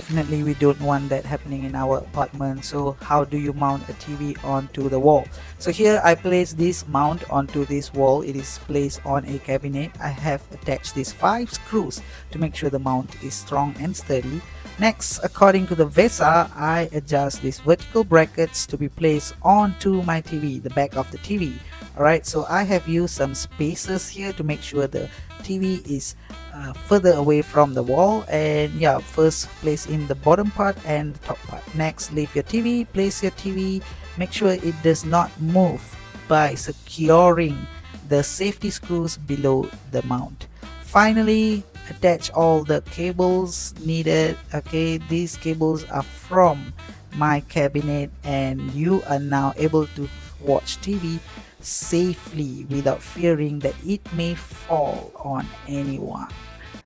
definitely we don't want that happening in our apartment. So how do you mount a TV onto the wall? So here I place this mount onto this wall. It is placed on a cabinet. I have attached these 5 screws to make sure the mount is strong and sturdy. Next, according to the VESA, I adjust these vertical brackets to be placed onto my TV, the back of the TV. Alright, so I have used some spacers here to make sure the TV is further away from the wall. And yeah, first place in the bottom part and the top part. Next, leave your TV, place your TV, make sure it does not move by securing the safety screws below the mount. Finally, attach all the cables needed. Okay, these cables are from my cabinet, and you are now able to watch TV safely without fearing that it may fall on anyone.